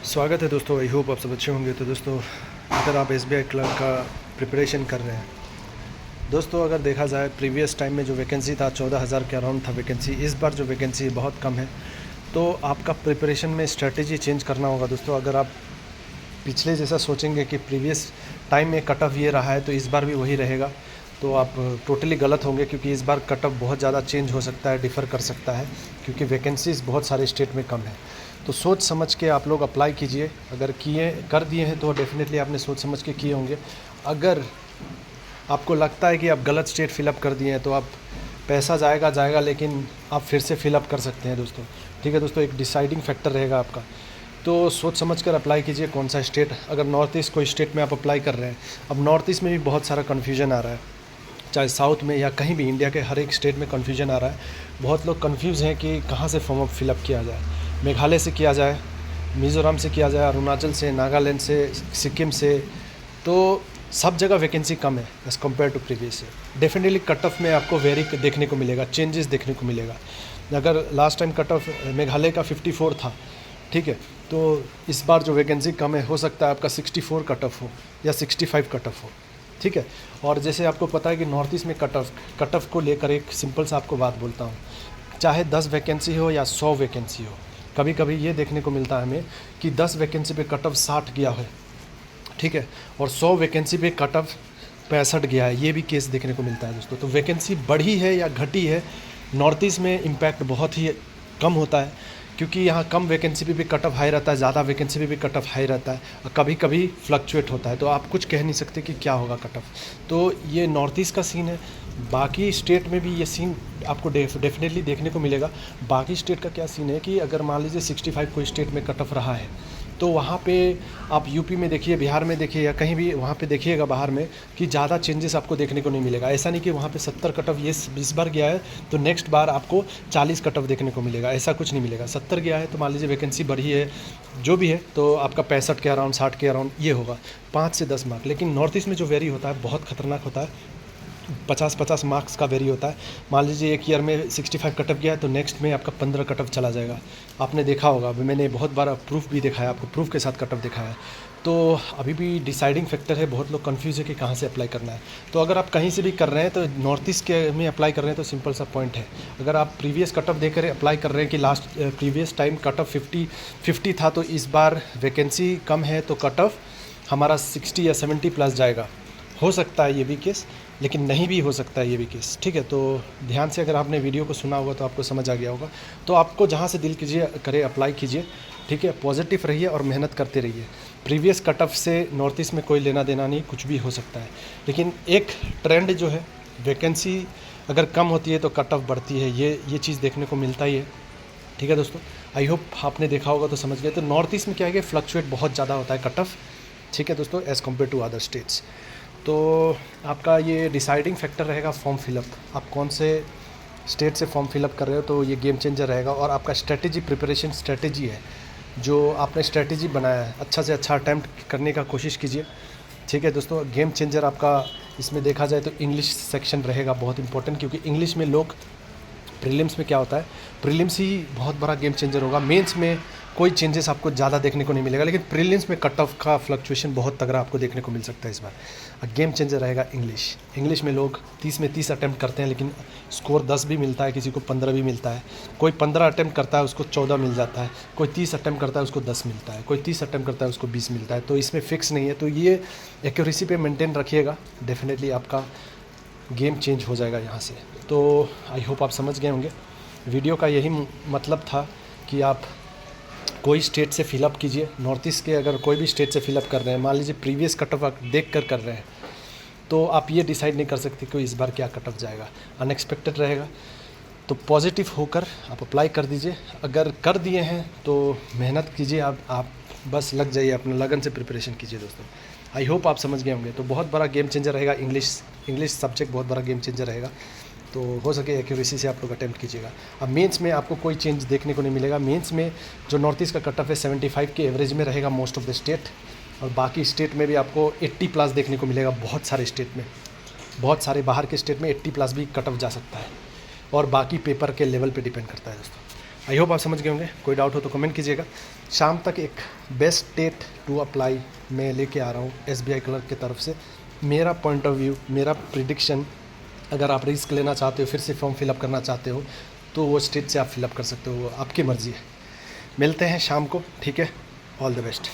स्वागत है दोस्तों। आई होप आप सब अच्छे होंगे। तो दोस्तों, अगर आप एसबीआई क्लर्क का प्रिपरेशन कर रहे हैं दोस्तों, अगर देखा जाए प्रीवियस टाइम में जो वैकेंसी था 14,000 के अराउंड था वैकेंसी। इस बार जो वैकेंसी है बहुत कम है, तो आपका प्रिपरेशन में स्ट्रेटजी चेंज करना होगा दोस्तों। अगर आप पिछले जैसा सोचेंगे कि प्रीवियस टाइम में कट ऑफ ये रहा है तो इस बार भी वही रहेगा, तो आप टोटली गलत होंगे, क्योंकि इस बार कट ऑफ बहुत ज़्यादा चेंज हो सकता है, डिफ़र कर सकता है, क्योंकि वैकेंसीज़ बहुत सारे स्टेट में कम है। तो सोच समझ के आप लोग अप्लाई कीजिए। अगर कर दिए हैं तो डेफिनेटली आपने सोच समझ के किए होंगे। अगर आपको लगता है कि आप गलत स्टेट फिलअप कर दिए हैं तो आप पैसा जाएगा, लेकिन आप फिर से फिलअप कर सकते हैं दोस्तों। ठीक है दोस्तों, एक डिसाइडिंग फैक्टर रहेगा आपका। तो सोच समझ कर अप्लाई कीजिए कौन सा स्टेट। अगर नॉर्थ ईस्ट कोई स्टेट में आप अप्लाई कर रहे हैं, अब नॉर्थ ईस्ट में भी बहुत सारा कन्फ्यूजन आ रहा है, चाहे साउथ में या कहीं भी इंडिया के हर एक स्टेट में कन्फ्यूजन आ रहा है। बहुत लोग कन्फ्यूज़ हैं कि कहाँ से फॉर्म अप फिलअप किया जाए। मेघालय से किया जाए, मिज़ोरम से किया जाए, अरुणाचल से, नागालैंड से, सिक्किम से। तो सब जगह वैकेंसी कम है as compare to previous year. Definitely cut off में आपको वेरी देखने को मिलेगा, चेंजेस देखने को मिलेगा। अगर last time cut off Meghalaya का 54 था, ठीक है, तो इस बार जो वैकेंसी कम है, हो सकता है आपका 64 कट ऑफ हो या 65 कट ऑफ हो। ठीक है। और जैसे आपको पता है कि नॉर्थ ईस्ट में कट ऑफ को लेकर एक सिंपल सा आपको बात बोलता हूँ, चाहे 10 वैकेंसी हो या 100 वैकेंसी हो, कभी कभी ये देखने को मिलता है हमें कि 10 वैकेंसी पे कट ऑफ 60 गया है, ठीक है, और 100 वैकेंसी पे कट ऑफ 65 गया है। ये भी केस देखने को मिलता है दोस्तों। तो वैकेंसी बढ़ी है या घटी है, नॉर्थ ईस्ट में इम्पैक्ट बहुत ही कम होता है, क्योंकि यहाँ कम वैकेंसी पे भी कट ऑफ हाई रहता है, ज़्यादा वैकेंसी पे भी कट ऑफ हाई रहता है, और कभी कभी फ्लक्चुएट होता है। तो आप कुछ कह नहीं सकते कि क्या होगा कट ऑफ। तो ये नॉर्थ ईस्ट का सीन है। बाकी स्टेट में भी ये सीन आपको डेफिनेटली देखने को मिलेगा। बाकी स्टेट का क्या सीन है कि अगर मान लीजिए 65 कोई स्टेट में कट ऑफ रहा है, तो वहाँ पे आप यूपी में देखिए, बिहार में देखिए, या कहीं भी वहाँ पे देखिएगा बाहर में, कि ज़्यादा चेंजेस आपको देखने को नहीं मिलेगा। ऐसा नहीं कि वहाँ पे 70 कट ऑफ ये इस बार गया है तो नेक्स्ट बार आपको 40 कट ऑफ देखने को मिलेगा, ऐसा कुछ नहीं मिलेगा। 70 गया है तो मान लीजिए वैकेंसी बढ़ी है, जो भी है, तो आपका 65 के अराउंड, 60 के अराउंड ये होगा, 5 से 10 मार्क। लेकिन नॉर्थ ईस्ट में जो वेरी होता है बहुत खतरनाक होता है, 50-50 मार्क्स का वेरी होता है। मान लीजिए एक ईयर में 65 कट ऑफ गया है तो नेक्स्ट में आपका 15 कट ऑफ चला जाएगा। आपने देखा होगा, मैंने बहुत बार प्रूफ भी दिखाया आपको, प्रूफ के साथ कट ऑफ दिखाया है। तो अभी भी डिसाइडिंग फैक्टर है, बहुत लोग कंफ्यूज है कि कहाँ से अप्लाई करना है। तो अगर आप कहीं से भी कर रहे हैं तो नॉर्थ ईस्ट के में अप्लाई कर रहे हैं तो सिंपल सा पॉइंट है, अगर आप प्रीवियस कट ऑफ देकर अप्लाई कर रहे हैं कि last previous time cut off 50 था, तो इस बार वैकेंसी कम है तो कट ऑफ हमारा 60 या 70 प्लस जाएगा। हो सकता है ये भी केस, लेकिन नहीं भी हो सकता है ये भी केस। ठीक है, तो ध्यान से अगर आपने वीडियो को सुना होगा तो आपको समझ आ गया होगा। तो आपको जहाँ से दिल करे अप्लाई कीजिए। ठीक है, पॉजिटिव रहिए और मेहनत करते रहिए। प्रीवियस कट ऑफ से नॉर्थ ईस्ट में कोई लेना देना नहीं, कुछ भी हो सकता है, लेकिन एक ट्रेंड जो है, वैकेंसी अगर कम होती है तो कट ऑफ बढ़ती है, ये चीज़ देखने को मिलता ही है। ठीक है दोस्तों, आई होप आपने देखा होगा तो समझ गए। तो नॉर्थ ईस्ट में क्या है कि फ्लक्चुएट बहुत ज़्यादा होता है कट ऑफ, ठीक है दोस्तों, as compare to other states. तो आपका ये डिसाइडिंग फैक्टर रहेगा फॉर्म फिलअप, आप कौन से स्टेट से फॉर्म फिलअप कर रहे हो, तो ये गेम चेंजर रहेगा। और आपका स्ट्रेटेजी, प्रिपरेशन स्ट्रेटेजी है, जो आपने स्ट्रेटेजी बनाया है, अच्छा से अच्छा अटैम्प्ट करने का कोशिश कीजिए। ठीक है दोस्तों, गेम चेंजर आपका इसमें देखा जाए तो इंग्लिश सेक्शन रहेगा बहुत इंपॉर्टेंट, क्योंकि इंग्लिश में लोग, प्रीलिम्स में क्या होता है, प्रीलिम्स ही बहुत बड़ा गेम चेंजर होगा। मेंस में कोई चेंजेस आपको ज़्यादा देखने को नहीं मिलेगा, लेकिन प्रीलिम्स में कट ऑफ का फ्लक्चुएशन बहुत तगड़ा आपको देखने को मिल सकता है इस बार। गेम चेंजर रहेगा इंग्लिश में लोग 30 में 30 अटैम्प्ट करते हैं, लेकिन स्कोर 10 भी मिलता है, किसी को 15 भी मिलता है। कोई 15 अटैम्प्ट करता है उसको 14 मिल जाता है, कोई 30 अटैम्प्ट करता है उसको 10 मिलता है, कोई 30 अटैम्प्ट करता है उसको 20 मिलता है। तो इसमें फिक्स नहीं है, तो ये एक्यूरेसी पे मेंटेन रखिएगा, डेफिनेटली आपका गेम चेंज हो जाएगा यहाँ से। तो आई होप आप समझ गए होंगे। वीडियो का यही मतलब था कि आप कोई स्टेट से फिलअप कीजिए। नॉर्थ ईस्ट के अगर कोई भी स्टेट से फिलअप कर रहे हैं, मान लीजिए प्रीवियस कट ऑफ देख कर रहे हैं, तो आप ये डिसाइड नहीं कर सकते कि इस बार क्या कट ऑफ जाएगा, अनएक्सपेक्टेड रहेगा। तो पॉजिटिव होकर आप अप्लाई कर दीजिए। अगर कर दिए हैं तो मेहनत कीजिए, आप बस लग जाइए, अपना लगन से प्रिपरेशन कीजिए दोस्तों। आई होप आप समझ गए होंगे। तो बहुत बड़ा गेम चेंजर रहेगा इंग्लिश सब्जेक्ट, बहुत बड़ा गेम चेंजर रहेगा। तो हो सके एक्यूरेसी से आप लोग अटैम्प्ट कीजिएगा। अब मेंस में आपको कोई चेंज देखने को नहीं मिलेगा। मेंस में जो नॉर्थ ईस्ट का कट ऑफ है 75 के एवरेज में रहेगा मोस्ट ऑफ द स्टेट, और बाकी स्टेट में भी आपको 80 प्लस देखने को मिलेगा। बहुत सारे स्टेट में, बहुत सारे बाहर के स्टेट में 80 प्लस भी कट ऑफ जा सकता है, और बाकी पेपर के लेवल पे डिपेंड करता है दोस्तों। आई होप आप समझ गए होंगे। कोई डाउट हो तो कमेंट कीजिएगा। शाम तक एक बेस्ट डेट टू अप्लाई मैं लेके आ रहा हूँ SBI क्लर्क की तरफ से। मेरा पॉइंट ऑफ व्यू, मेरा प्रिडिक्शन, अगर आप रिस्क लेना चाहते हो, फिर से फॉर्म फिलअप करना चाहते हो तो वो स्टेट से आप फिलअप कर सकते हो, वो आपकी मर्ज़ी है। मिलते हैं शाम को, ठीक है। All the best.